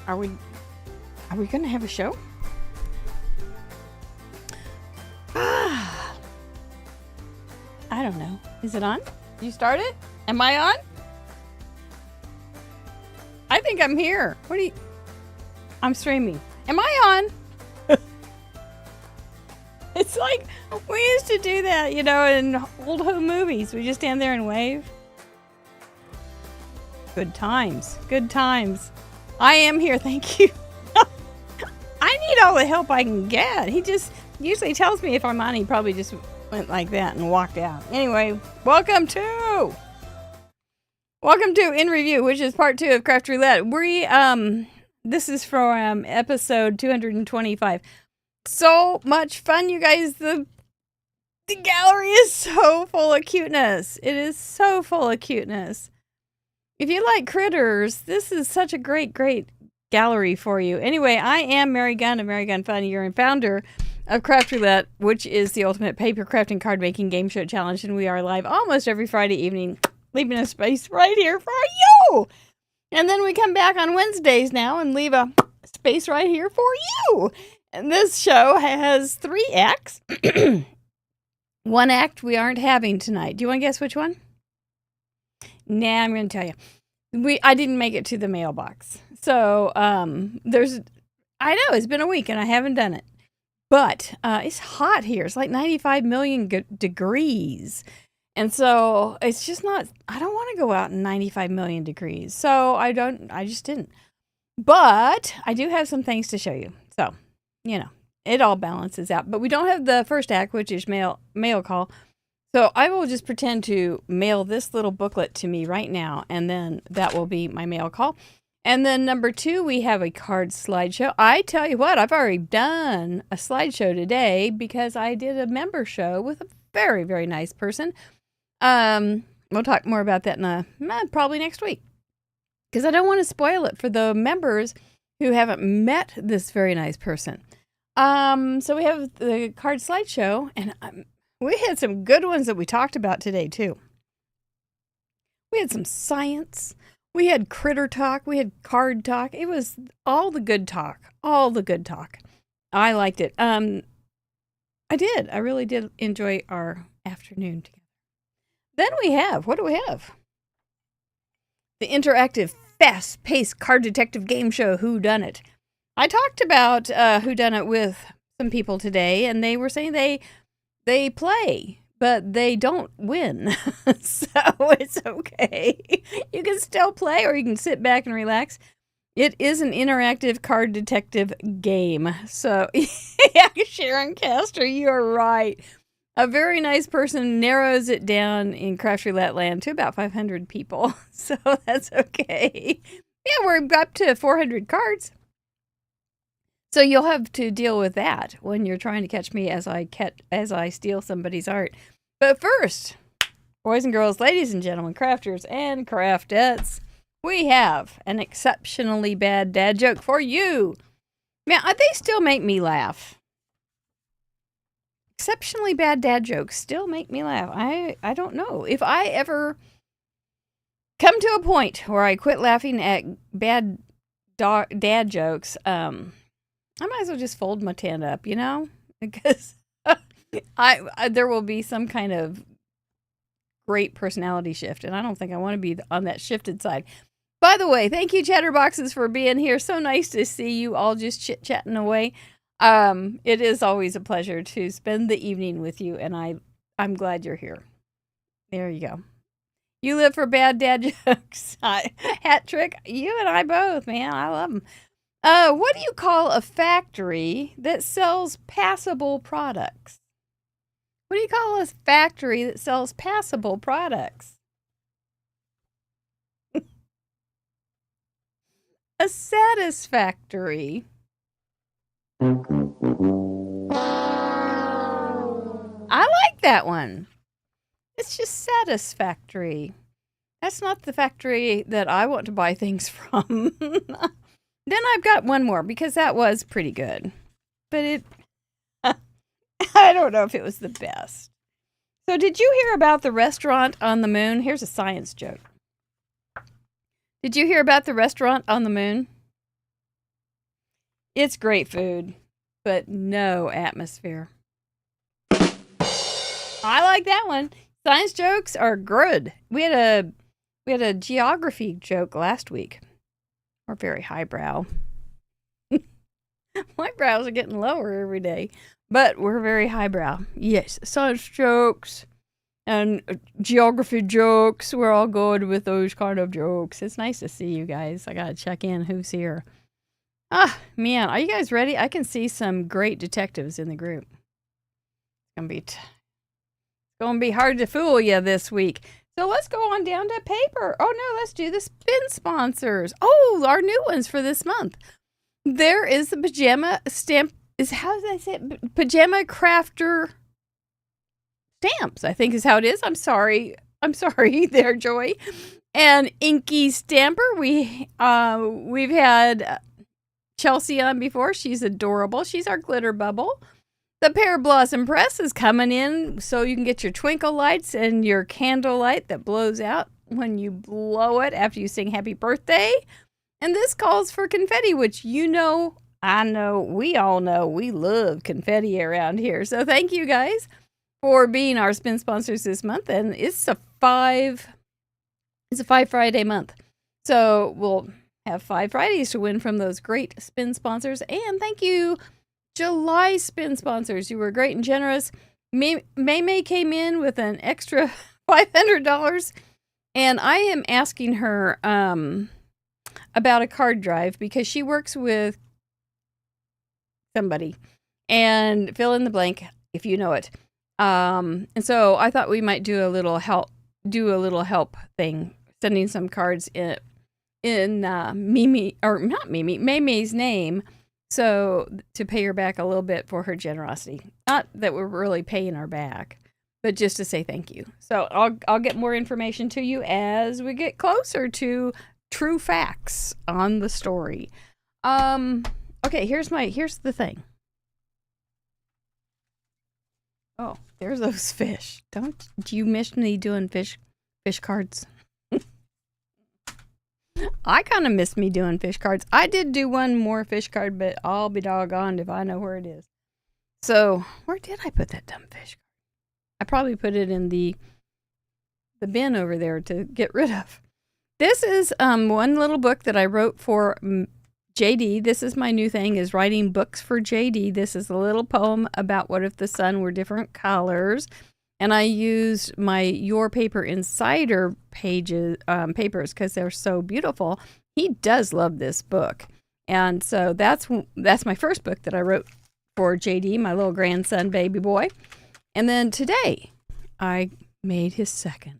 Are we going to have a show? I don't know. Is it on? You start it? Am I on? I think I'm here. I'm streaming. Am I on? It's like we used to do that, in old home movies. We just stand there and wave. Good times. Good times. I am here. Thank you. I need all the help I can get. He just usually tells me if I'm on. He probably just went like that and walked out. Anyway, welcome to In Review, which is part 2 of Craft Roulette. This is from episode 225. So much fun, you guys. The gallery is so full of cuteness. It is so full of cuteness. If you like critters, this is such a great gallery for you. Anyway, I am Mary Gunn of Mary Gunn Fun, and founder of Craft Roulette, which is the ultimate paper crafting card making game show challenge, and we are live almost every Friday evening, leaving a space right here for you. And then we come back on Wednesdays now and leave a space right here for you. And this show has 3 acts. One act we aren't having tonight. Do you want to guess which one? Nah, I'm going to tell you. I didn't make it to the mailbox. So, I know, it's been a week and I haven't done it. But it's hot here. It's like 95 million degrees. And so it's just not, I don't want to go out in 95 million degrees. So I just didn't. But I do have some things to show you. So, it all balances out. But we don't have the first act, which is mail call. So I will just pretend to mail this little booklet to me right now. And then that will be my mail call. And then number 2, we have a card slideshow. I tell you what, I've already done a slideshow today because I did a member show with a very, very nice person. We'll talk more about that probably next week. Because I don't want to spoil it for the members who haven't met this very nice person. So we have the card slideshow, and we had some good ones that we talked about today, too. We had some science. We had critter talk. We had card talk. It was all the good talk. All the good talk. I liked it. I really did enjoy our afternoon together. Then we have, what do we have? The interactive, fast-paced card detective game show, Whodunit. I talked about Whodunit with some people today, and they were saying they play, but they don't win. So it's okay. You can still play, or you can sit back and relax. It is an interactive card detective game. So, yeah, Sharon Castor, you are right. A very nice person narrows it down in Craft Roulette land to about 500 people. So that's okay. Yeah, we're up to 400 cards. So you'll have to deal with that when you're trying to catch me as I steal somebody's art. But first, boys and girls, ladies and gentlemen, crafters and craftettes, we have an exceptionally bad dad joke for you. Man, they still make me laugh. Exceptionally bad dad jokes still make me laugh. I don't know. If I ever come to a point where I quit laughing at bad dad jokes, I might as well just fold my tent up, because there will be some kind of great personality shift, and I don't think I want to be on that shifted side. By the way, thank you, Chatterboxes, for being here. So nice to see you all just chit-chatting away. It is always a pleasure to spend the evening with you, and I'm glad you're here. There you go. You live for bad dad jokes. Hat trick. You and I both, man. I love them. What do you call a factory that sells passable products? What do you call a factory that sells passable products? A satisfactory. I like that one. It's just satisfactory. That's not the factory that I want to buy things from. Then I've got one more because that was pretty good. But I don't know if it was the best. So did you hear about the restaurant on the moon? Here's a science joke. Did you hear about the restaurant on the moon? It's great food, but no atmosphere. I like that one. Science jokes are good. We had a geography joke last week. We're very highbrow. My brows are getting lower every day, but we're very highbrow. Yes, science jokes and geography jokes. We're all good with those kind of jokes. It's nice to see you guys. I gotta check in who's here. Ah, man, are you guys ready? I can see some great detectives in the group. It's gonna be hard to fool you this week. So let's go on down to paper. Oh no, let's do the spin sponsors. Oh, our new ones for this month. There is the pajama stamp. How did I say it? Pajama crafter stamps, I think is how it is. I'm sorry there, Joy. And Inky Stamper. We've had Chelsea on before. She's adorable. She's our glitter bubble. The Pear Blossom Press is coming in so you can get your twinkle lights and your candle light that blows out when you blow it after you sing happy birthday. And this calls for confetti, which I know, we all know we love confetti around here. So thank you guys for being our spin sponsors this month. And it's a 5 Friday month. So we'll have 5 Fridays to win from those great spin sponsors. And thank you, July spin sponsors. You were great and generous. May came in with an extra $500. And I am asking her about a card drive because she works with somebody, and fill in the blank if you know it. And so I thought we might do a little help thing, sending some cards in May's name, so to pay her back a little bit for her generosity. Not that we're really paying her back, but just to say thank you. So I'll get more information to you as we get closer to true facts on the story. Okay, here's the thing. Oh, there's those fish. Do you miss me doing fish cards? I kind of miss me doing fish cards. I did do one more fish card, but I'll be doggone if I know where it is. So, where did I put that dumb fish card? I probably put it in the bin over there to get rid of. This is one little book that I wrote for JD. This is my new thing, is writing books for JD. This is a little poem about what if the sun were different colors. And I used my Your Paper Insider papers because they're so beautiful. He does love this book. And so that's my first book that I wrote for JD, my little grandson, baby boy. And then today, I made his second.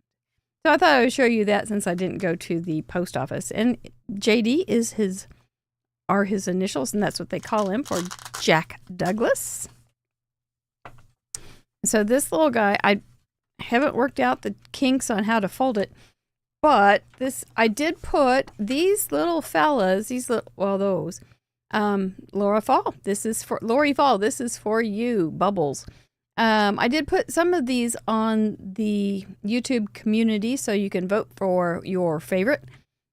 So I thought I would show you that since I didn't go to the post office. And JD are his initials, and that's what they call him, for Jack Douglas. So this little guy, I haven't worked out the kinks on how to fold it, but I did put these little fellas, Lori Fall. This is for you, Bubbles. I did put some of these on the YouTube community so you can vote for your favorite.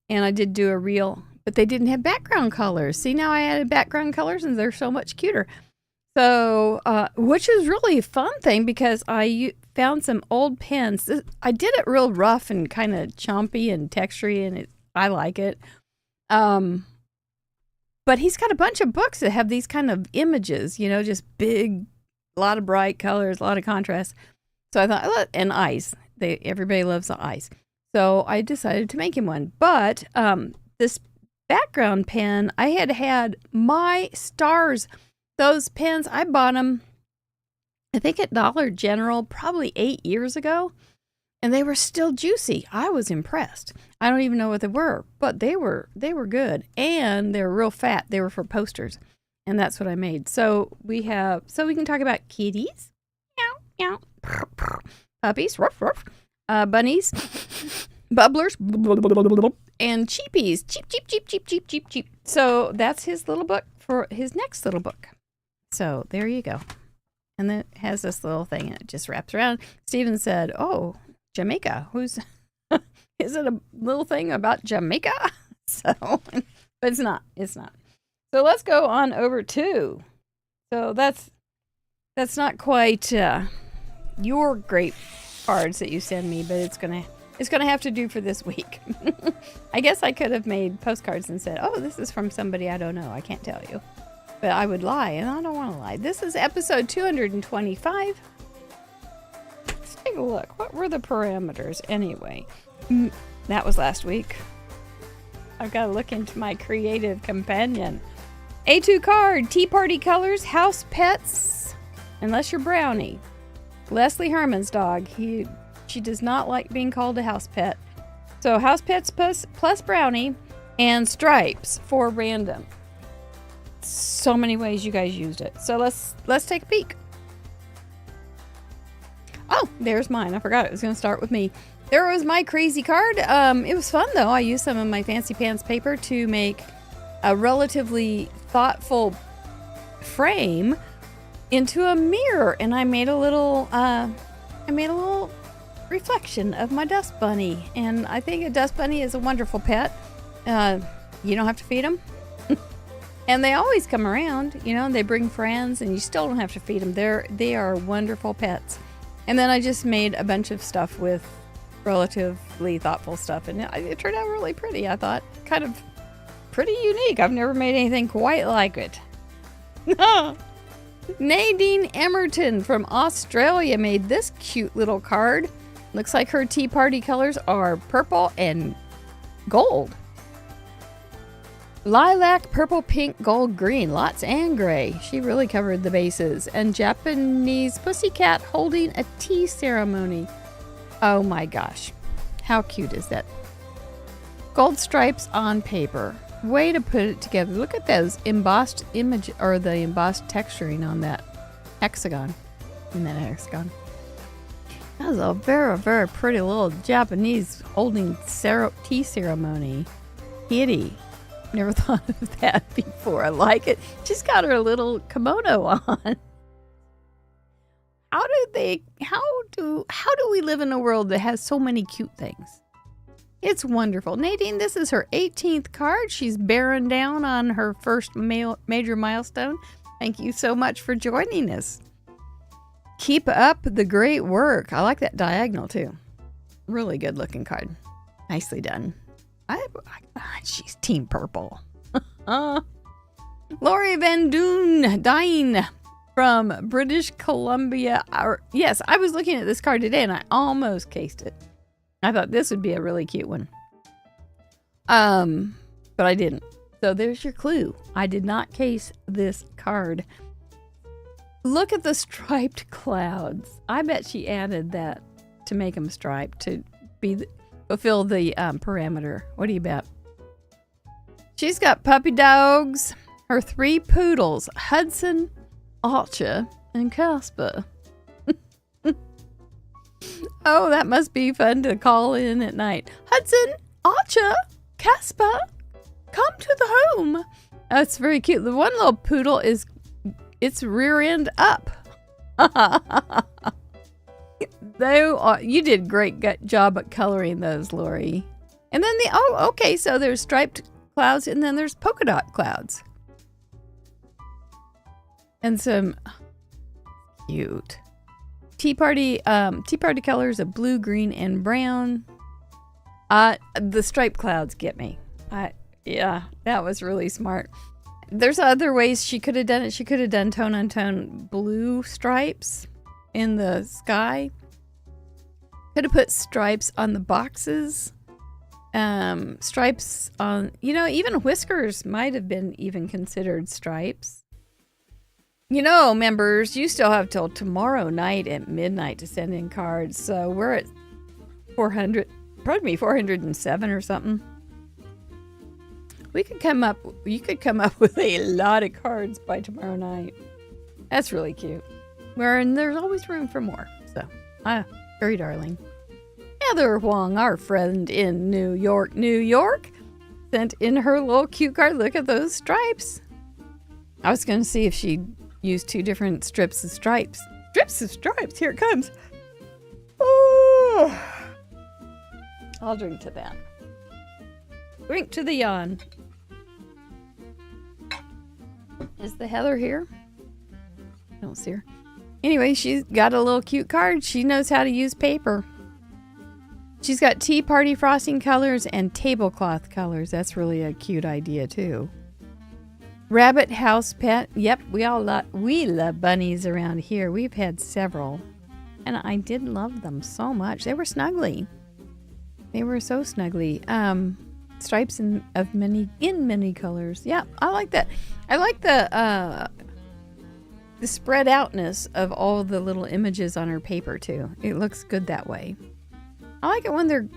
And I did do a reel, but they didn't have background colors. See, now I added background colors and they're so much cuter. So, which is really a fun thing because I found some old pens. I did it real rough and kind of chompy and textury, and I like it. But he's got a bunch of books that have these kind of images, just big, a lot of bright colors, a lot of contrast. So I thought, and eyes. Everybody loves the eyes. So I decided to make him one. But this background pen, I had my stars. Those pens, I bought them, I think at Dollar General, probably 8 years ago. And they were still juicy. I was impressed. I don't even know what they were, but they were good. And they were real fat. They were for posters. And that's what I made. So we can talk about kitties, meow, meow, puppies, ruff, ruff, bunnies, bubblers, and cheapies, cheep, cheep, cheep, cheep, cheep, cheep, cheep. So that's his little book for his next little book. So there you go. And then it has this little thing and it just wraps around. Steven said, oh, Jamaica. Is it a little thing about Jamaica? So, but it's not. So let's go on over to. So that's not quite your great cards that you send me, but it's gonna have to do for this week. I guess I could have made postcards and said, "Oh, this is from somebody I don't know. I can't tell you," but I would lie, and I don't want to lie. This is episode 225. Let's take a look. What were the parameters anyway? That was last week. I've got to look into my creative companion. A2 card, Tea Party colors, house pets, unless you're Brownie. Leslie Herman's dog. She does not like being called a house pet. So house pets plus Brownie and stripes for random. So many ways you guys used it. So let's take a peek. Oh, there's mine. I forgot it was going to start with me. There was my crazy card. It was fun though. I used some of my fancy pants paper to make a relatively thoughtful frame into a mirror, and I made a little reflection of my dust bunny. And I think a dust bunny is a wonderful pet. You don't have to feed them. And they always come around, you know, they bring friends and you still don't have to feed them. They are wonderful pets. And then I just made a bunch of stuff with relatively thoughtful stuff, and it turned out really pretty. I thought kind of pretty unique. I've never made anything quite like it. Nadine Emerton from Australia made this cute little card. Looks like her Tea Party colors are purple and gold. Lilac, purple, pink, gold, green, lots and gray. She really covered the bases. And Japanese pussycat holding a tea ceremony. Oh my gosh. How cute is that? Gold stripes on paper. Way to put it together. Look at those embossed image, or the embossed texturing on that hexagon. In that hexagon. That was a very, very pretty little Japanese holding tea ceremony. Kitty. Never thought of that before. I like it. She's got her little kimono on. How do we live in a world that has so many cute things? It's wonderful. Nadine, this is her 18th card. She's bearing down on her first major milestone. Thank you so much for joining us. Keep up the great work. I like that diagonal too. Really good looking card. Nicely done. She's team purple. Laurie Van Dyne from British Columbia. Yes, I was looking at this card today and I almost cased it. I thought this would be a really cute one. But I didn't. So there's your clue. I did not case this card. Look at the striped clouds. I bet she added that to make them striped to fulfill the parameter. What do you bet? She's got puppy dogs, her 3 poodles, Hudson, Archer, and Casper. Oh, that must be fun to call in at night. Hudson, Archer, Casper, come to the home. That's very cute. The one little poodle is its rear end up. You did a great job at coloring those, Lori. And then okay, so there's striped clouds and then there's polka dot clouds. And some cute Tea Party colors of blue, green, and brown. The striped clouds get me. Yeah, that was really smart. There's other ways she could have done it. She could have done tone on tone blue stripes in the sky. Could have put stripes on the boxes. Stripes on, even whiskers might have been even considered stripes. Members, you still have till tomorrow night at midnight to send in cards. So we're at 407 or something. You could come up with a lot of cards by tomorrow night. That's really cute. And there's always room for more. So, very darling. Heather Huang, our friend in New York, sent in her little cute card. Look at those stripes. I was going to see if she used 2 different strips of stripes. Strips of stripes. Here it comes. Oh. I'll drink to that. Drink to the yawn. Is the Heather here? I don't see her. Anyway, she's got a little cute card. She knows how to use paper. She's got tea party frosting colors and tablecloth colors. That's really a cute idea too. Rabbit house pet. Yep, we love bunnies around here. We've had several. And I did love them so much. They were snuggly. They were so snuggly. Stripes in many colors. Yeah, I like that. I like the spread outness of all the little images on her paper too. It looks good that way. I like it when they're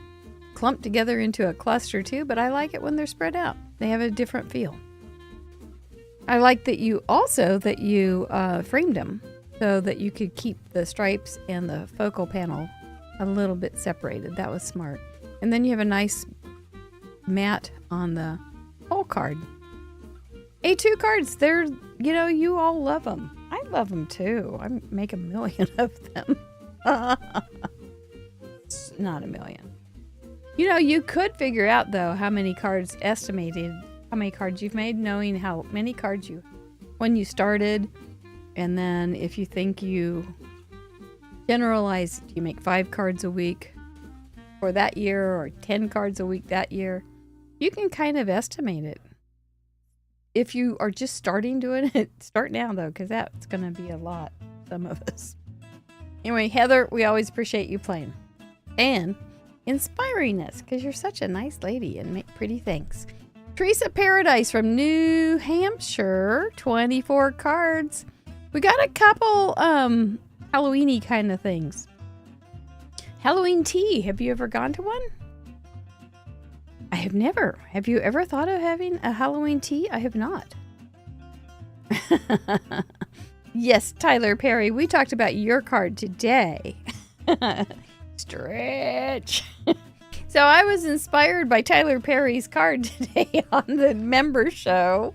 clumped together into a cluster too, but I like it when they're spread out. They have a different feel. I like that you framed them so that you could keep the stripes and the focal panel a little bit separated. That was smart. And then you have a nice mat on the whole card. A2 cards, they're, you all love them. I love them too. I make a million of them. Not a million. You could figure out though how many cards you've made, knowing how many cards when you started, and then if you think you generalize, you make 5 cards a week for that year or 10 cards a week that year, you can kind of estimate it. If you are just starting doing it, start now though, because that's going to be a lot, some of us. Anyway, Heather, we always appreciate you playing and inspiring us because you're such a nice lady and make pretty things. Teresa Paradise from New Hampshire, 24 cards. We got a couple Halloween-y kind of things. Halloween tea. Have you ever gone to one? I have never. Have you ever thought of having a Halloween tea? I have not. Yes, Tyler Perry. We talked about your card today. Stretch. So I was inspired by Tyler Perry's card today on the member show.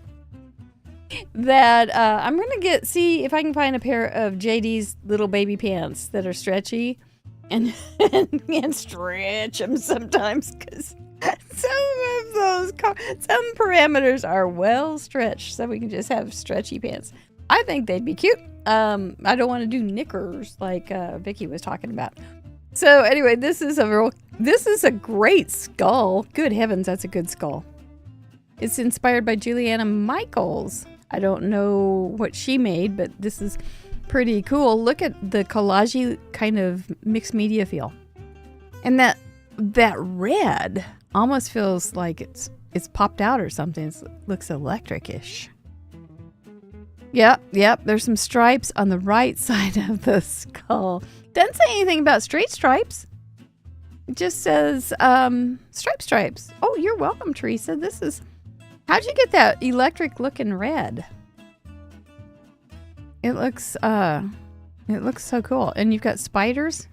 That I'm gonna see if I can find a pair of JD's little baby pants that are stretchy, and stretch them sometimes because some parameters are well stretched, so we can just have stretchy pants. I think they'd be cute. I don't want to do knickers like Vicky was talking about. So anyway, this is a great skull. Good heavens, that's a good skull. It's inspired by Juliana Michaels. I don't know what she made, but this is pretty cool. Look at the collage kind of mixed media feel. And that red almost feels like it's popped out or something. It looks electric-ish. Yep. There's some stripes on the right side of the skull. Doesn't say anything about straight stripes. It just says stripes. Oh, you're welcome, Teresa. How'd you get that electric looking red? It looks so cool. And you've got spiders.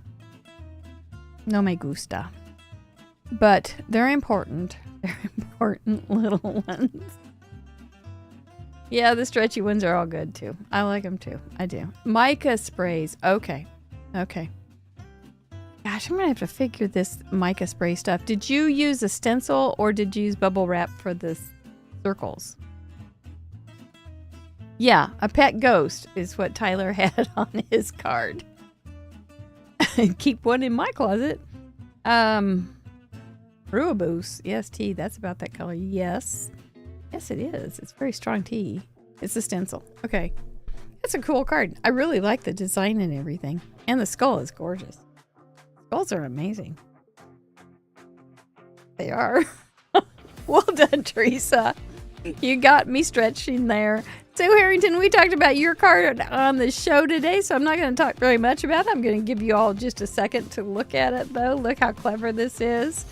No me gusta. But they're important. They're important little ones. Yeah, the stretchy ones are all good too. I like them too. I do. Mica sprays. Okay. Gosh, I'm going to have to figure this mica spray stuff. Did you use a stencil or did you use bubble wrap for the circles? Yeah, a pet ghost is what Tyler had on his card. Keep one in my closet. Rubus. Yes, tea. That's about that color. Yes, it is. It's very strong tea. It's a stencil. Okay. That's a cool card. I really like the design and everything. And the skull is gorgeous. Skulls are amazing. They are. Well done, Teresa. You got me stretching there. Sue Harrington, we talked about your card on the show today, so I'm not going to talk very much about it. I'm going to give you all just a second to look at it, though. Look how clever this is.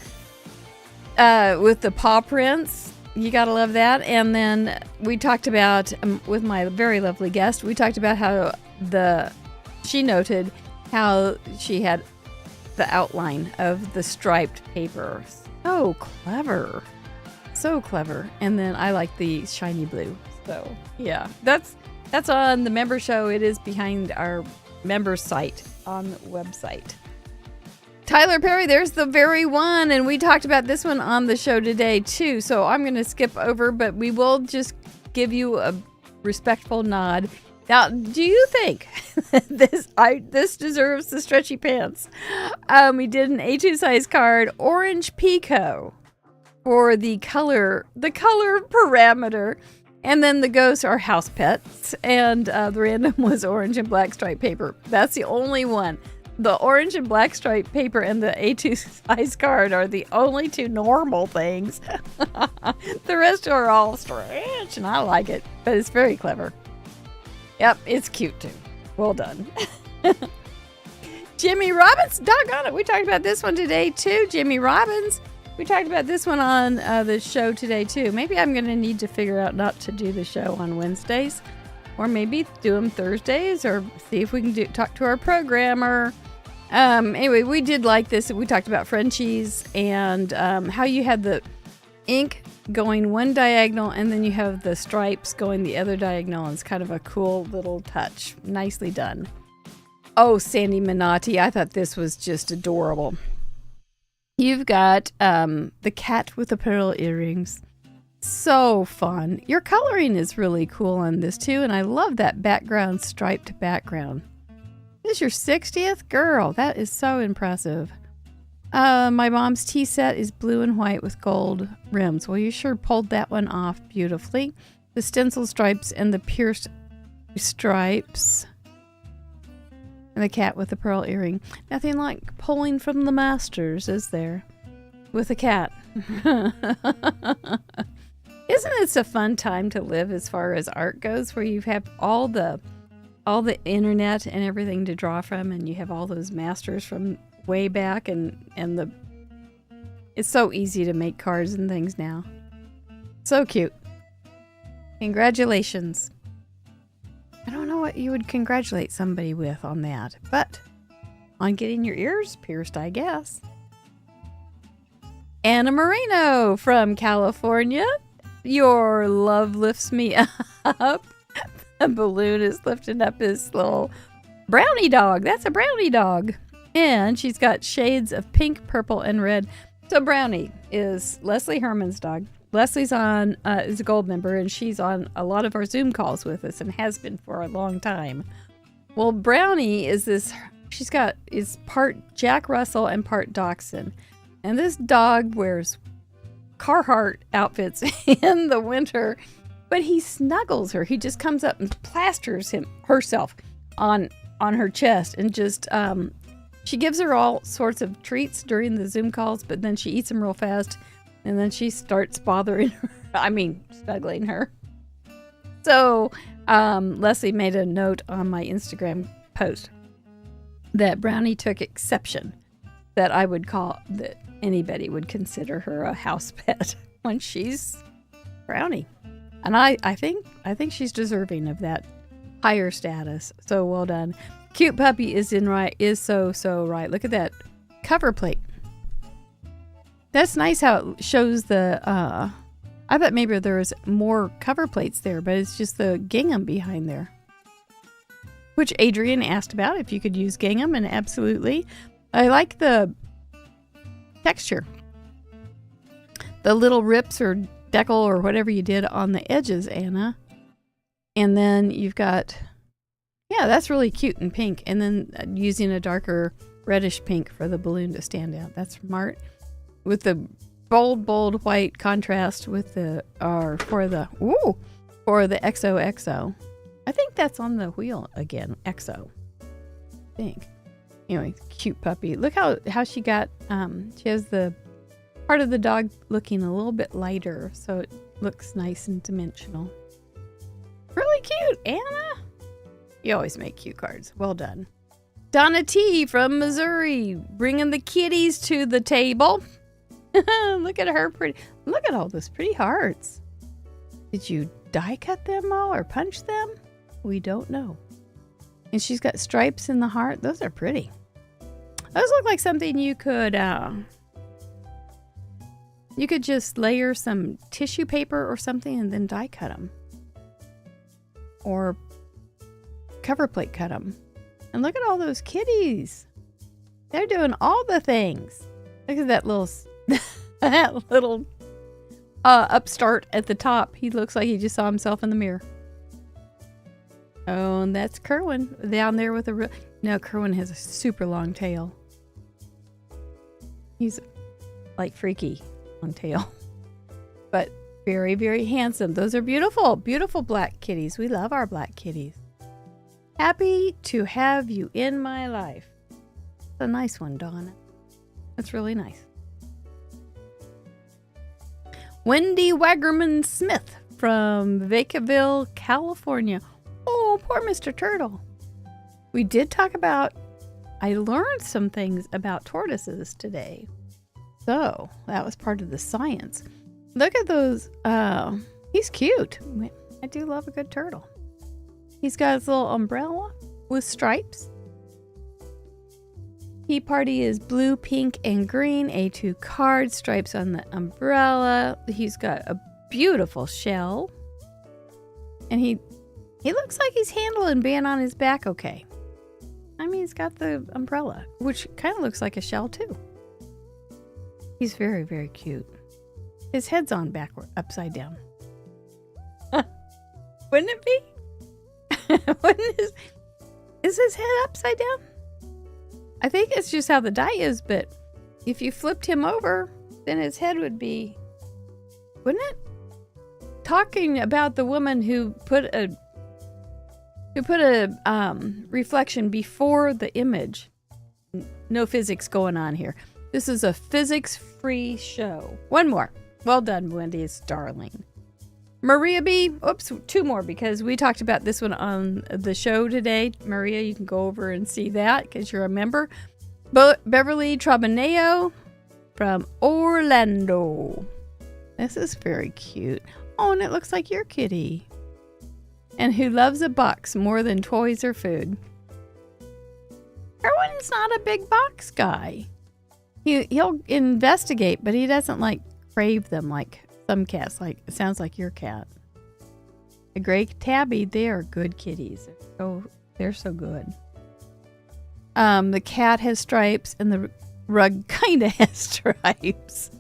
With the paw prints. You got to love that. And then we talked about, with my very lovely guest, we talked about how she noted how she had the outline of the striped paper. So clever. So clever. And then I like the shiny blue. So yeah, that's on the member show. It is behind our member site on the website. Tyler Perry, there's the very one. And we talked about this one on the show today too. So I'm going to skip over, but we will just give you a respectful nod. Now, do you think this deserves the stretchy pants? We did an A2 size card, Orange Pico, for the color parameter. And then the ghosts are house pets. And the random was orange and black striped paper. That's the only one. The orange and black striped paper and the A2 size card are the only two normal things. The rest are all strange, and I like it. But it's very clever. Yep, it's cute too. Well done. Jimmy Robbins, doggone it. We talked about this one today too. Jimmy Robbins. We talked about this one on the show today too. Maybe I'm going to need to figure out not to do the show on Wednesdays. Or maybe do them Thursdays, or see if we can talk to our programmer. Anyway, we did like this. We talked about Frenchies and how you had the ink going one diagonal and then you have the stripes going the other diagonal. It's kind of a cool little touch. Nicely done. Oh, Sandy Minotti, I thought this was just adorable. You've got the cat with the pearl earrings. So fun. Your coloring is really cool on this too, and I love that background, striped background. This is your 60th? Girl, that is so impressive. My mom's tea set is blue and white with gold rims. Well, you sure pulled that one off beautifully. The stencil stripes and the pierced stripes. And the cat with the pearl earring. Nothing like pulling from the masters, is there? With a cat. Isn't it a fun time to live as far as art goes, where you have all the internet and everything to draw from, and you have all those masters from way back, and it's so easy to make cards and things now. So cute. Congratulations. I don't know what you would congratulate somebody with on that, but on getting your ears pierced, I guess. Anna Moreno from California. Your love lifts me up. The balloon is lifting up his little brownie dog. That's a brownie dog. And she's got shades of pink, purple, and red. So Brownie is Leslie Herman's dog. Leslie's is a gold member, and she's on a lot of our Zoom calls with us and has been for a long time. Well, Brownie is is part Jack Russell and part Dachshund. And this dog wears Carhartt outfits in the winter, but he snuggles her. He just comes up and plasters herself on her chest, and just she gives her all sorts of treats during the Zoom calls, but then she eats them real fast, and then she starts bothering her. Snuggling her. So Leslie made a note on my Instagram post that Brownie took exception that I would call that anybody would consider her a house pet when she's Brownie. And I think she's deserving of that higher status. So well done. Cute Puppy is so right. Look at that cover plate. That's nice how it shows the I thought maybe there was more cover plates there, but it's just the gingham behind there. Which Adrian asked about if you could use gingham, and absolutely. I like the texture. The little rips or decal or whatever you did on the edges, Anna. And then you've got, that's really cute and pink. And then using a darker reddish pink for the balloon to stand out. That's smart. With the bold white contrast with for the XOXO. I think that's on the wheel again. XO. I think. Anyway, cute puppy. Look how she got, she has the part of the dog looking a little bit lighter, so it looks nice and dimensional. Really cute, Anna. You always make cute cards. Well done. Donna T from Missouri, bringing the kitties to the table. Look at her pretty. Look at all those pretty hearts. Did you die cut them all or punch them? We don't know. And she's got stripes in the heart. Those are pretty. Those look like something you could just layer some tissue paper or something and then die cut them. Or cover plate cut them. And look at all those kitties. They're doing all the things. Look at that little upstart at the top. He looks like he just saw himself in the mirror. Oh, and that's Kerwin down there with a... No, Kerwin has a super long tail. He's like freaky long tail. But very, very handsome. Those are beautiful, beautiful black kitties. We love our black kitties. Happy to have you in my life. It's a nice one, Donna. That's really nice. Wendy Waggerman Smith from Vacaville, California. Oh, poor Mr. Turtle. We did talk about, I learned some things about tortoises today. So, that was part of the science. Look at those. He's cute. I do love a good turtle. He's got his little umbrella with stripes. Tea Party is blue, pink, and green. A2 card, stripes on the umbrella. He's got a beautiful shell. And he looks like he's handling being on his back okay. I mean, he's got the umbrella, which kind of looks like a shell too. He's very, very cute. His head's on backward, upside down. Wouldn't it be? Is his head upside down? I think it's just how the die is, but if you flipped him over, then his head would be, wouldn't it? Talking about the woman who put a reflection before the image. No physics going on here. This is a physics-free show. One more. Well done, Wendy. It's darling. Maria B. Oops, two more because we talked about this one on the show today. Maria, you can go over and see that because you're a member. Beverly Trabaneo from Orlando. This is very cute. Oh, and it looks like your kitty. And who loves a box more than toys or food. Erwin's not a big box guy. He'll investigate, but he doesn't like crave them like some cats. Like it sounds like your cat. A gray tabby, they are good kitties. They're so good. The cat has stripes, and the rug kind of has stripes.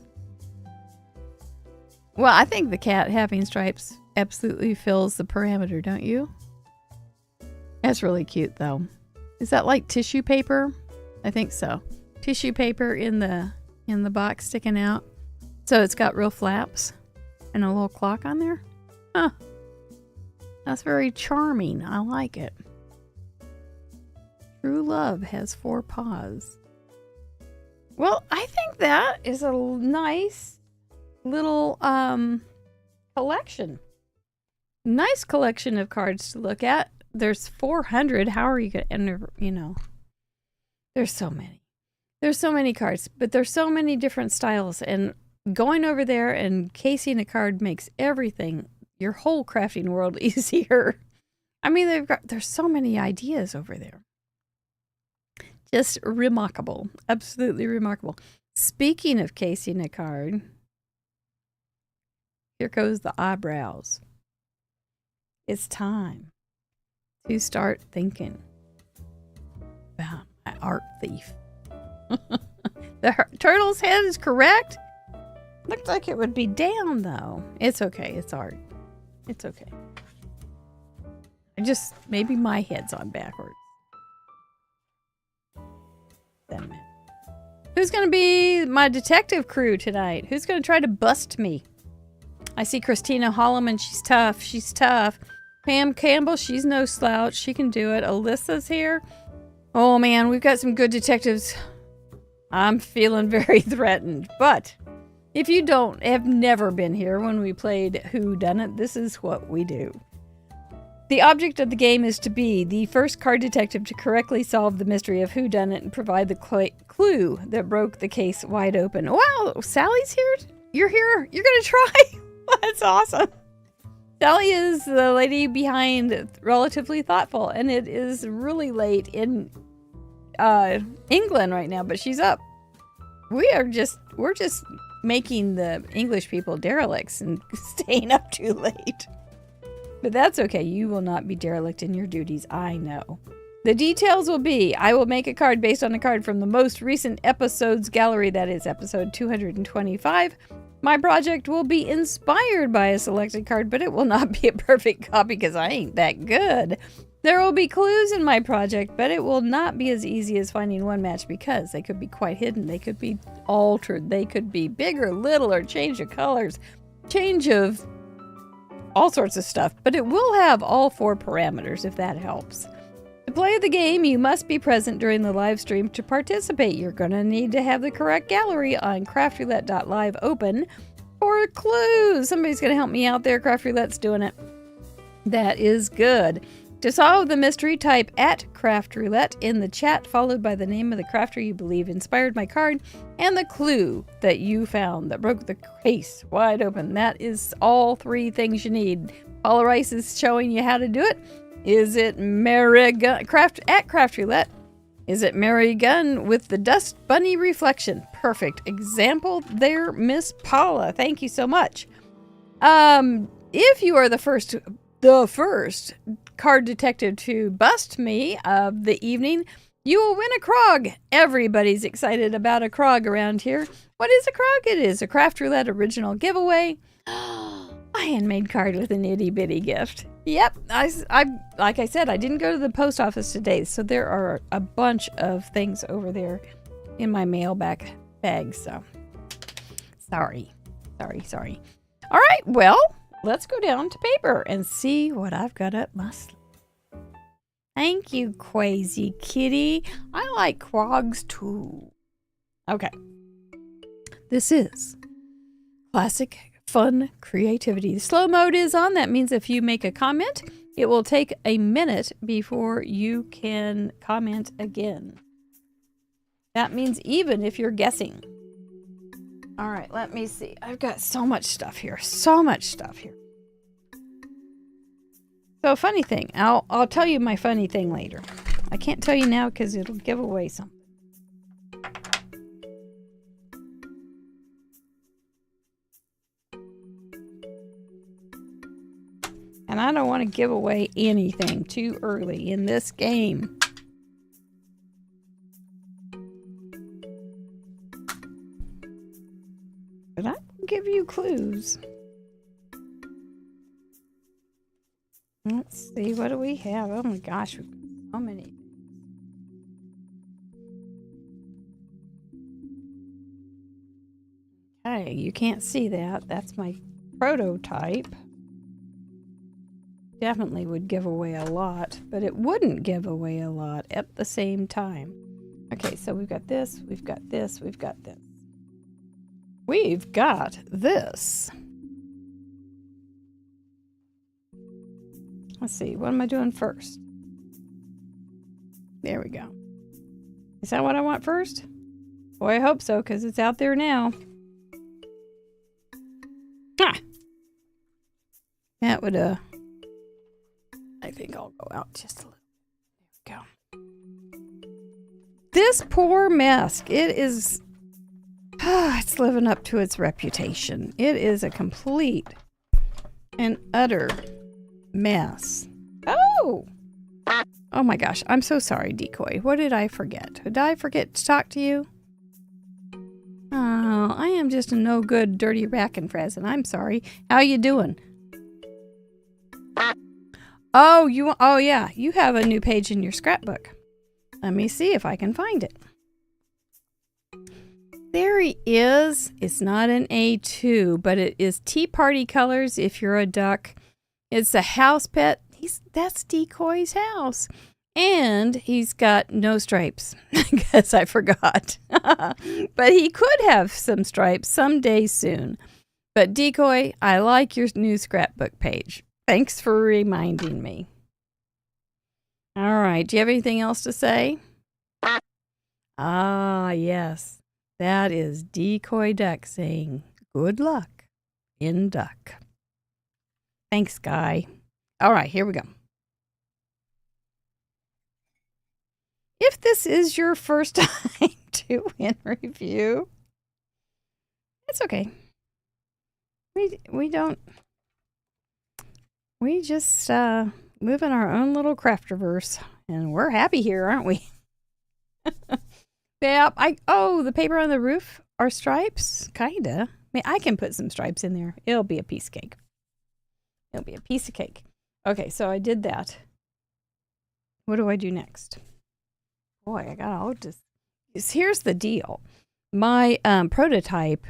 Well, I think the cat having stripes absolutely fills the parameter, don't you? That's really cute, though. Is that like tissue paper? I think so. Tissue paper in the box sticking out. So it's got real flaps and a little clock on there. Huh. That's very charming. I like it. True love has 4 paws. Well, I think that is a nice little collection. Nice collection of cards to look at. There's 400. How are you going to enter, there's so many. There's so many cards, but there's so many different styles, and going over there and casing a card makes everything, your whole crafting world, easier. I mean, there's so many ideas over there. Just remarkable. Absolutely remarkable. Speaking of casing a card, here goes the eyebrows. It's time to start thinking about my art thief. The turtle's head is correct. Looks like it would be down, though. It's okay. It's art. It's okay. Maybe my head's on backwards. Who's going to be my detective crew tonight? Who's going to try to bust me? I see Christina Holloman. She's tough. She's tough. Pam Campbell. She's no slouch. She can do it. Alyssa's here. Oh, man. We've got some good detectives. I'm feeling very threatened. But if you have never been here when we played Whodunit, this is what we do. The object of the game is to be the first card detective to correctly solve the mystery of Whodunit and provide the clue that broke the case wide open. Wow, Sally's here? You're here? You're going to try? That's awesome. Sally is the lady behind Relatively Thoughtful, and it is really late in England right now, but she's up. We're just making the English people derelicts and staying up too late. But that's okay. You will not be derelict in your duties. I know. The details will be, I will make a card based on a card from the most recent episode's gallery. That is episode 225. My project will be inspired by a selected card, but it will not be a perfect copy because I ain't that good. There will be clues in my project, but it will not be as easy as finding one match because they could be quite hidden. They could be altered. They could be big or little or change of colors, change of all sorts of stuff. But it will have all 4 parameters if that helps. To play the game, you must be present during the live stream to participate. You're going to need to have the correct gallery on craftroulette.live open for clues. Somebody's going to help me out there. Craft Roulette's doing it. That is good. To solve the mystery, type @CraftRoulette in the chat, followed by the name of the crafter you believe inspired my card and the clue that you found that broke the case wide open. That is all 3 things you need. Paula Rice is showing you how to do it. Is it Mary Gun Craft Roulette? Is it Mary Gun with the Dust Bunny reflection? Perfect example there, Miss Paula. Thank you so much. If you are the first card detective to bust me of the evening, you will win a Krog. Everybody's excited about a Krog around here. What is a Krog? It is a Craft Roulette original giveaway. A handmade card with an itty bitty gift. Yep, I like I said, I didn't go to the post office today, so there are a bunch of things over there in my mailbag bag. So sorry. All right, well, let's go down to paper and see what I've got up my sleeve. Thank you, Crazy Kitty. I like Krogs too. Okay. This is classic fun creativity. The slow mode is on. That means if you make a comment, it will take a minute before you can comment again. That means even if you're guessing. All right, let me see. I've got so much stuff here. So funny thing. I'll tell you my funny thing later. I can't tell you now because it'll give away something. And I don't want to give away anything too early in this game. But I will give you clues. Let's see, what do we have? Oh my gosh, we've got so many. Okay, you can't see that. That's my prototype. Definitely would give away a lot, but it wouldn't give away a lot at the same time. Okay, so we've got this, we've got this, we've got this. We've got this. Let's see, what am I doing first? There we go. Is that what I want first? Boy, I hope so, because it's out there now. Ah! That would, I think I'll go out just a little. There we go. This poor mask, it is, it's living up to its reputation. It is a complete and utter mess. Oh my gosh, I'm so sorry, Decoy. What did I forget? Did I forget to talk to you? Oh, I am just a no good, dirty rackin' and I'm sorry. How you doing? Oh, yeah, you have a new page in your scrapbook. Let me see if I can find it. There he is. It's not an A2, but it is Tea Party colors if you're a duck. It's a house pet. That's Decoy's house. And he's got no stripes. I guess I forgot. But he could have some stripes someday soon. But Decoy, I like your new scrapbook page. Thanks for reminding me. All right. Do you have anything else to say? Ah, yes. That is Decoy Duck saying, good luck in duck. Thanks, Guy. All right, here we go. If this is your first time to win review, it's okay. We just live in our own little crafterverse, and we're happy here, aren't we? Yeah, the paper on the roof are stripes, kinda. I mean, I can put some stripes in there. It'll be a piece of cake. Okay, so I did that. what do I do next? Boy, I got all just. Here's the deal. My prototype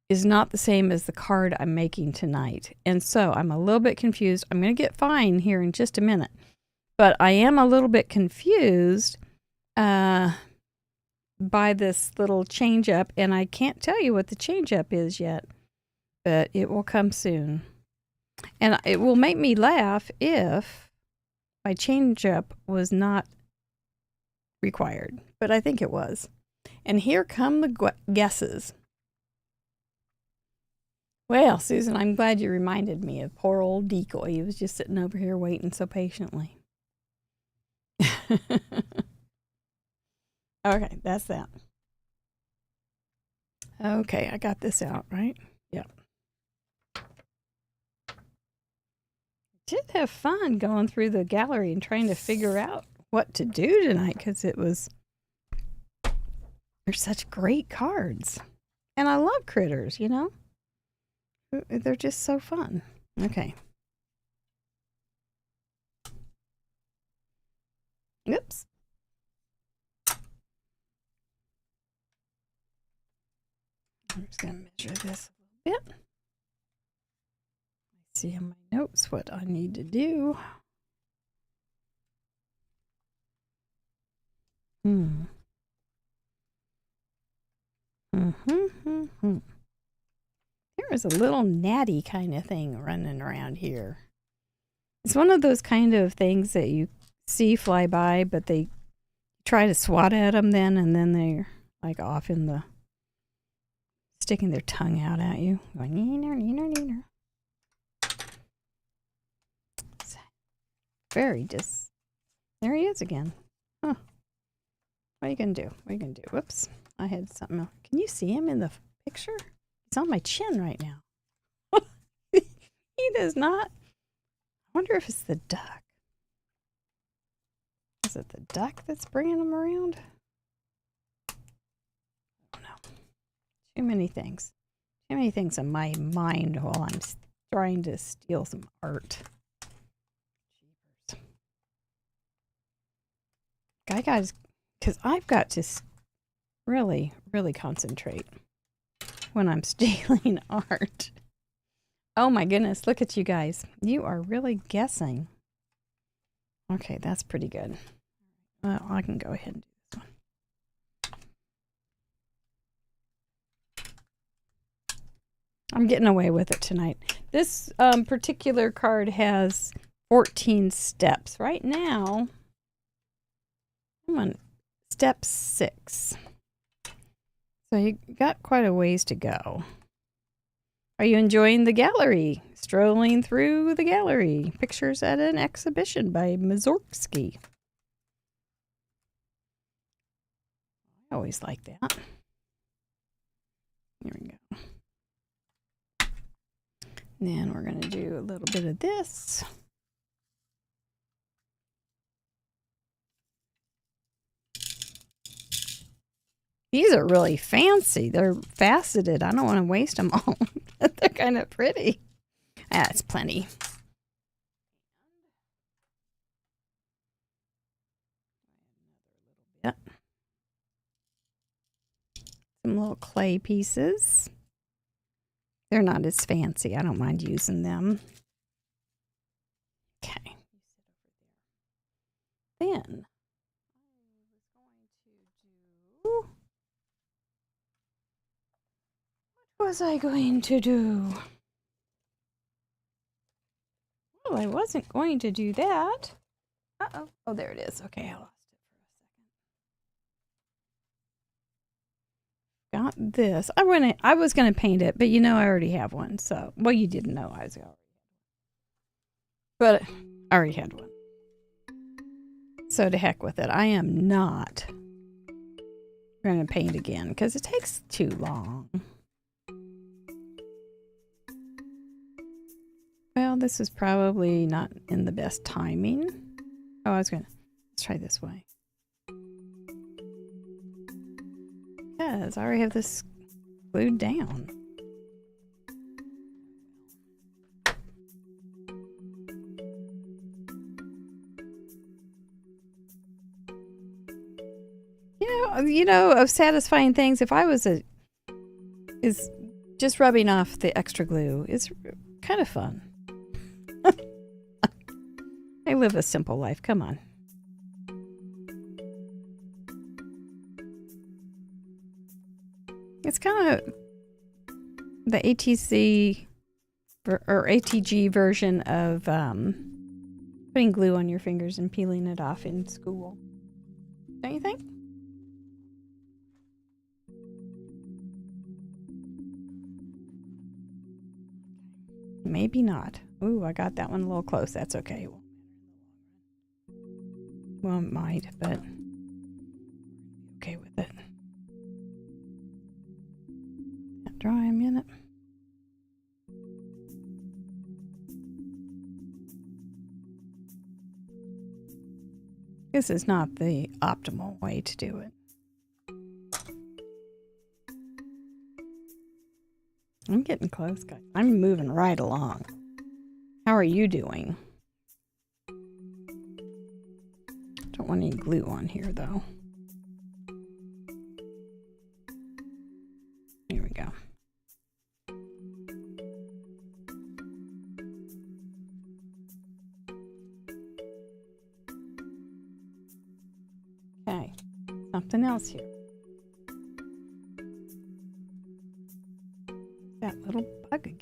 is not the same as the card I'm making tonight. And so I'm a little bit confused. I'm going to get fine here in just a minute. But I am a little bit confused by this little change up. And I can't tell you what the change up is yet. But it will come soon. And it will make me laugh if my change up was not required. But I think it was. And here come the guesses. Well, Susan, I'm glad you reminded me of poor old Decoy. He was just sitting over here waiting so patiently. Okay, that's that. Okay, I got this out, right? Yep. Did have fun going through the gallery and trying to figure out what to do tonight because they're such great cards. And I love critters, you know? They're just so fun. Okay. Oops. I'm just going to measure this a little bit. See in my notes what I need to do. There is a little natty kind of thing running around here. It's one of those kind of things that you see fly by, but they try to swat at them then, and then they're like off in the sticking their tongue out at you, going neener, neener, neener. Very there he is again. Huh. What are you gonna do? What are you gonna do? Whoops. I had something else. Can you see him in the picture? He's on my chin right now. He does not. I wonder if it's the duck. Is it the duck that's bringing him around? I don't know. Too many things. Too many things in my mind while I'm trying to steal some art. Because I've got to really, really concentrate when I'm stealing art. Oh my goodness, look at you guys. You are really guessing. Okay, that's pretty good. Well, I can go ahead and do this one. I'm getting away with it tonight. This particular card has 14 steps. Right now, I'm on step 6. So you got quite a ways to go. Are you enjoying the gallery? Strolling through the gallery. Pictures at an exhibition by Mazorksky. I always like that. Here we go. And then we're going to do a little bit of this. These are really fancy. They're faceted. I don't want to waste them all. They're kind of pretty. That's plenty. Yep. Some little clay pieces. They're not as fancy. I don't mind using them. Okay. Then what was I going to do? Well, I wasn't going to do that. Uh-oh. Oh, there it is. Okay, I lost it for a second. Got this. I was gonna paint it, but you know I already have one. So, well, you didn't know I was already. But I already had one. So to heck with it. I am not going to paint again because it takes too long. Well, this is probably not in the best timing. Oh, let's try this way. Because I already have this glued down. you know, of satisfying things, if I was is just rubbing off the extra glue is kind of fun. I live a simple life. Come on. It's kind of the ATC or ATG version of putting glue on your fingers and peeling it off in school. Don't you think? Maybe not. Ooh, I got that one a little close. That's okay. Well, it might, but okay with it. Dry a minute. This is not the optimal way to do it. I'm getting close, guys. I'm moving right along. How are you doing? Don't want any glue on here, though. Here we go. Okay, something else here. That little bug again.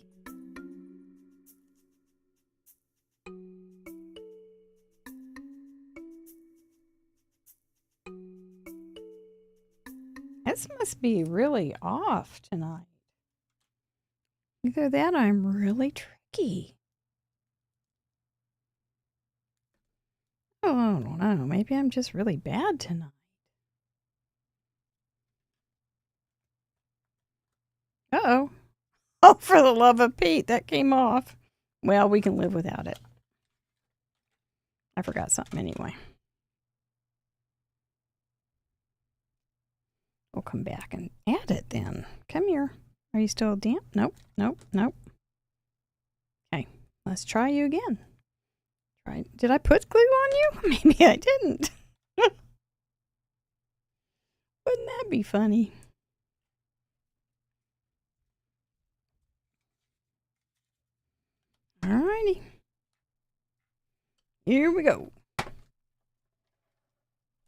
This must be really off tonight. Either that or I'm really tricky. Oh, I don't know. Maybe I'm just really bad tonight. Uh-oh. Oh, for the love of Pete, that came off. Well, we can live without it. I forgot something anyway. We'll come back and add it then. Come here. Are you still damp? Nope, nope, nope. Okay, let's try you again. Did I put glue on you? Maybe I didn't. Wouldn't that be funny? Alrighty. Here we go.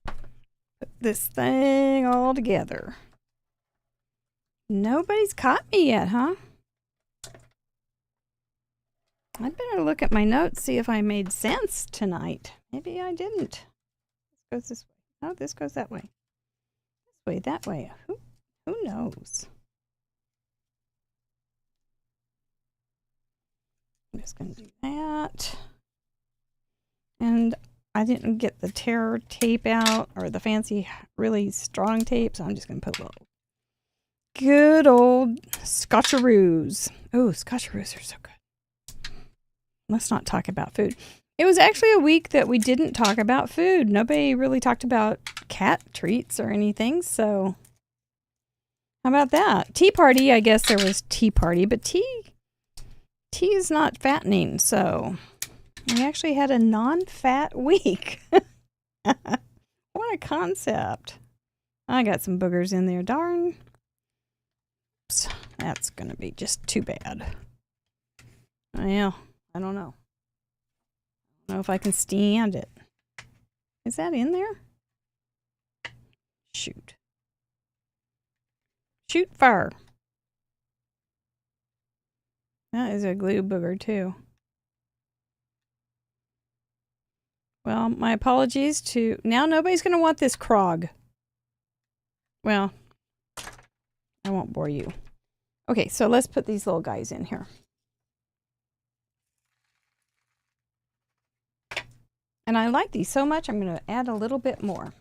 Put this thing all together. Nobody's caught me yet, huh? I'd better look at my notes, see if I made sense tonight. Maybe I didn't. This goes this way. Oh, this goes that way. This way, that way. Who knows? I'm just going to do that. And I didn't get the tear tape out, or the fancy, really strong tape, so I'm just going to put a little good old Scotcheroos. Oh, Scotcheroos are so good. Let's not talk about food. It was actually a week that we didn't talk about food. Nobody really talked about cat treats or anything, so how about that? Tea party, I guess there was tea party, but tea is not fattening, so we actually had a non-fat week. What a concept. I got some boogers in there, darn. Oops, that's going to be just too bad. Well, I don't know. I don't know if I can stand it. Is that in there? Shoot. Shoot fire. That is a glue booger too. Well, my apologies to... Now nobody's going to want this Krog. Well, I won't bore you. Okay, so let's put these little guys in here. And I like these so much, I'm going to add a little bit more.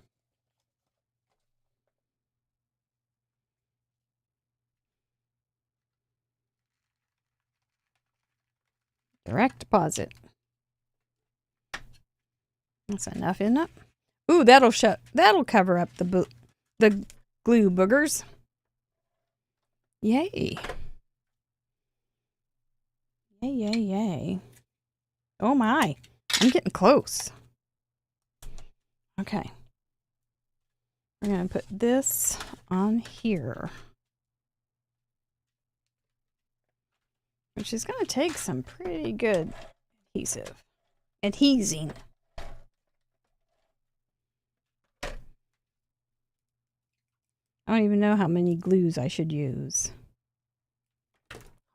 Direct deposit. That's enough, isn't it? Ooh, that'll cover up the glue boogers. Yay. Yay, yay, yay. Oh my. I'm getting close. Okay. We're going to put this on here, which is going to take some pretty good adhesing. I don't even know how many glues I should use.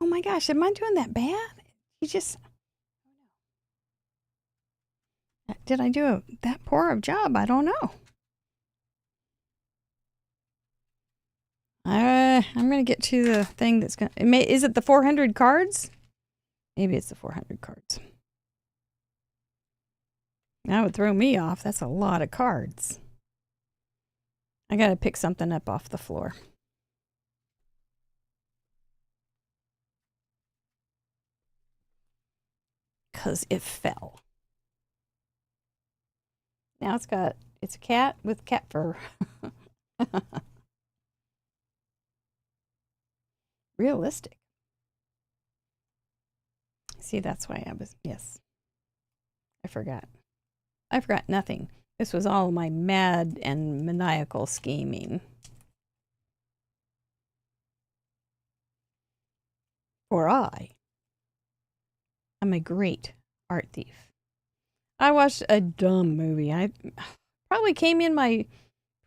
Oh my gosh, am I doing that bad? Did I do that poor of a job? I don't know. I'm going to get to the thing that's going to... Is it the 400 cards? Maybe it's the 400 cards. That would throw me off. That's a lot of cards. I got to pick something up off the floor. Because it fell. Now it's a cat with cat fur. Realistic. See, that's why yes. I forgot nothing. This was all my mad and maniacal scheming. For I'm a great art thief. I watched a dumb movie. I probably came in my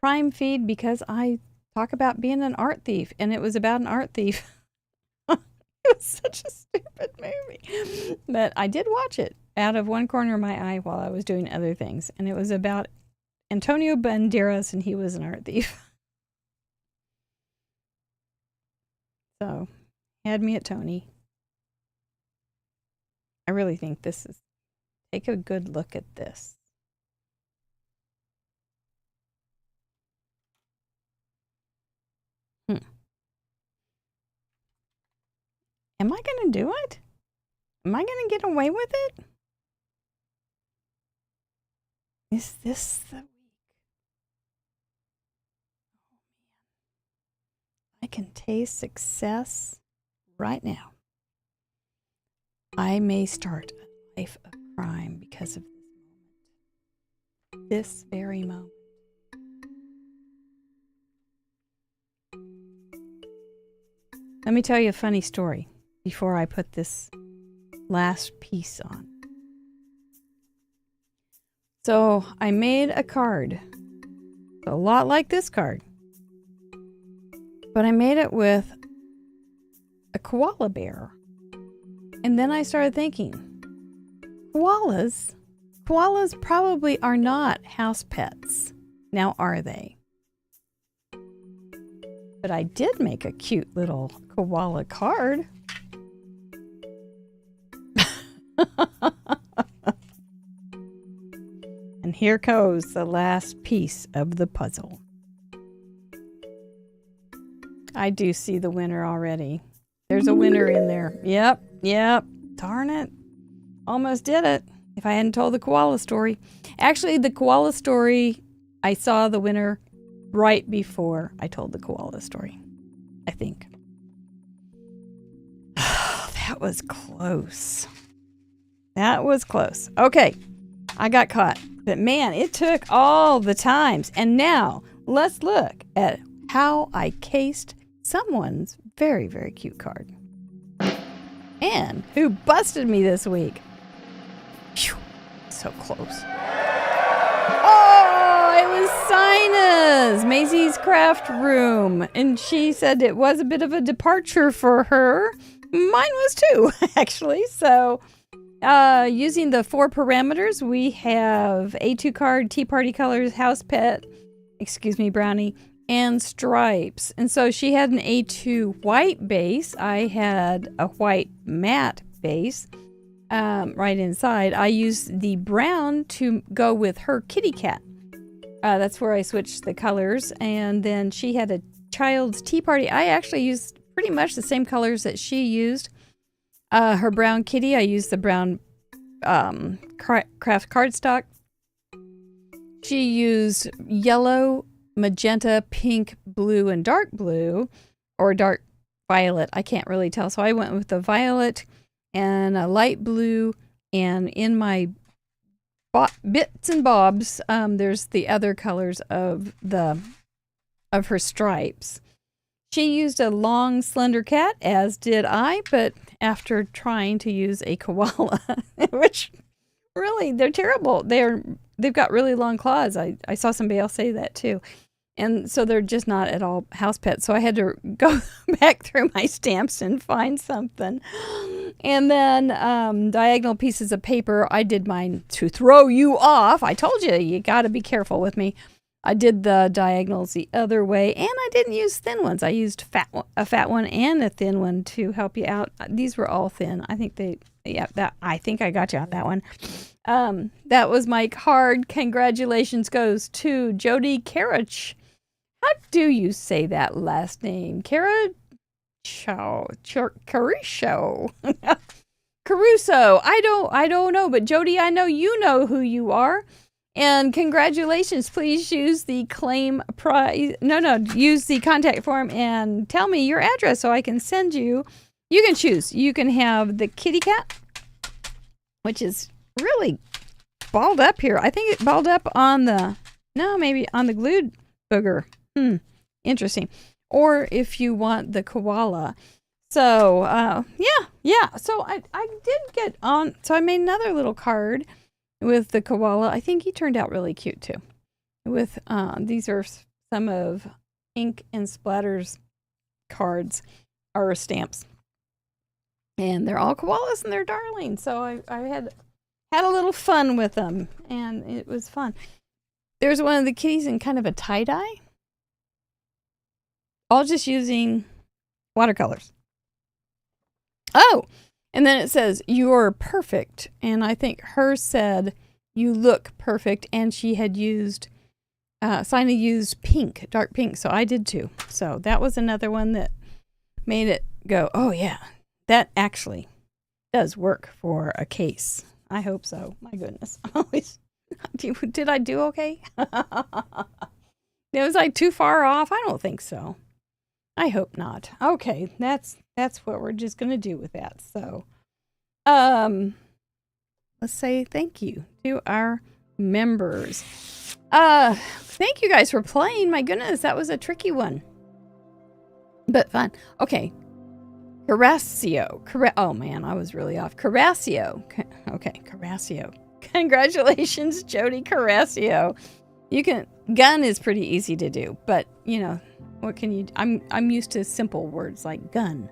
Prime feed because I talk about being an art thief, and it was about an art thief. It was such a stupid movie. But I did watch it out of one corner of my eye while I was doing other things. And it was about Antonio Banderas, and he was an art thief. So, had me at Tony. I really think this is... Take a good look at this. Am I going to do it? Am I going to get away with it? Is this the week? I can taste success right now. I may start a life of crime because of this moment. This very moment. Let me tell you a funny story before I put this last piece on. So I made a card, a lot like this card, but I made it with a koala bear. And then I started thinking, koalas probably are not house pets. Now, are they? But I did make a cute little koala card. And here goes the last piece of the puzzle. I do see the winner already. There's a winner in there. Yep. Darn it. Almost did it. If I hadn't told the koala story. Actually, the koala story, I saw the winner right before I told the koala story, I think. That was close. That was close. Okay, I got caught. But man, it took all the times. And now, let's look at how I cased someone's very, very cute card. And who busted me this week. Phew, so close. It was Sina's, Maisie's craft room. And she said it was a bit of a departure for her. Mine was too, actually. So using the 4 parameters, we have A2 card, Tea Party Colors, House Pet, Brownie, and Stripes. And so she had an A2 white base. I had a white matte base right inside. I used the brown to go with her kitty cat. That's where I switched the colors. And then she had a child's tea party. I actually used pretty much the same colors that she used. Her brown kitty, I used the brown craft cardstock. She used yellow, magenta, pink, blue, and dark blue, or dark violet. I can't really tell. So I went with the violet and a light blue. And in my bits and bobs, there's the other colors of the of her stripes. She used a long, slender cat, as did I, but after trying to use a koala, which really, they're terrible. They've got really long claws. I saw somebody else say that too. And so they're just not at all house pets. So I had to go back through my stamps and find something. And then diagonal pieces of paper. I did mine to throw you off. I told you, you got to be careful with me. I did the diagonals the other way, and I didn't use thin ones. I used a fat one and a thin one to help you out. These were all thin. I think I think I got you on that one. That was my card. Congratulations goes to Jody Karach. How do you say that last name? Caruso. Caruso. I don't know, but Jody, I know you know who you are. And congratulations. Please use the claim prize. Use the contact form and tell me your address so I can send you. You can choose. You can have the kitty cat, which is really balled up here. I think it balled up on maybe on the glued booger. Interesting. Or if you want the koala. So, yeah. So I did get on. So I made another little card with the koala. I think he turned out really cute too. With these are some of Ink and Splatters cards or stamps, and they're all koalas and they're darling. So I had a little fun with them, and it was fun. There's one of the kitties in kind of a tie-dye, all just using watercolors. Oh, and then it says, "You're perfect." And I think hers said, "You look perfect." And she had used, Sina used pink, dark pink. So I did too. So that was another one that made it go, oh yeah, that actually does work for a case. I hope so. My goodness. Did I do okay? Was I too far off? I don't think so. I hope not. Okay, that's what we're just going to do with that. So, let's say thank you to our members. Thank you guys for playing. My goodness, that was a tricky one, but fun. Okay. Carasio. Oh man, I was really off. Carasio. Okay, Carasio. Congratulations, Jody Carasio. Gun is pretty easy to do, but what can you, I'm used to simple words like gun.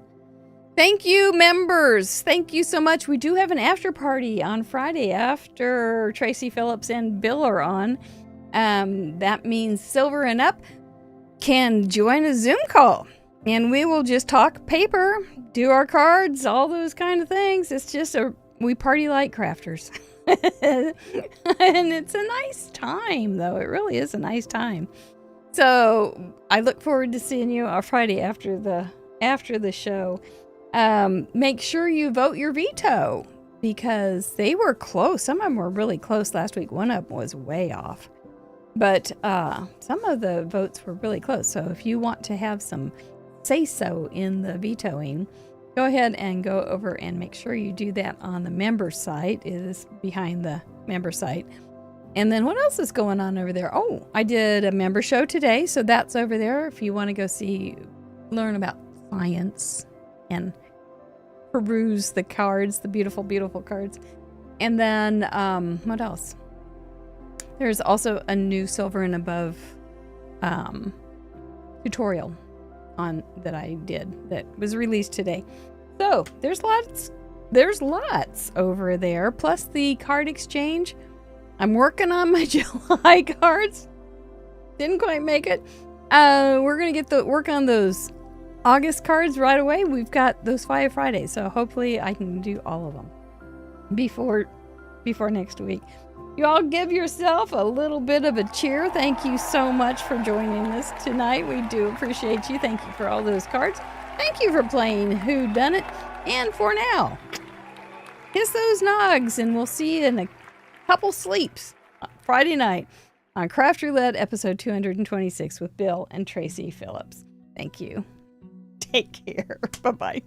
Thank you, members. Thank you so much. We do have an after party on Friday after Tracy Phillips and Bill are on. That means silver and up can join a Zoom call, and we will just talk paper, do our cards, all those kind of things. It's just we party like crafters. And it's a nice time, though. It really is a nice time. So I look forward to seeing you on Friday after the show. Make sure you vote your veto, because they were close. Some of them were really close last week. One of them was way off. But some of the votes were really close. So if you want to have some say-so in the vetoing, go ahead and go over and make sure you do that on the member site. It is behind the member site. And then what else is going on over there? Oh, I did a member show today, so that's over there if you want to go learn about science and peruse the cards, the beautiful, beautiful cards. And then what else? There's also a new Silver and Above tutorial that I did that was released today. So there's lots over there, plus the card exchange. I'm working on my July cards. Didn't quite make it. We're gonna get work on those August cards right away. We've got those 5 Fridays, so hopefully I can do all of them before next week. You all give yourself a little bit of a cheer. Thank you so much for joining us tonight. We do appreciate you. Thank you for all those cards. Thank you for playing Whodunit. And for now, kiss those nogs, and we'll see you in a couple sleeps Friday night on Craft Roulette episode 226 with Bill and Tracy Phillips. Thank you. Take care. Bye-bye.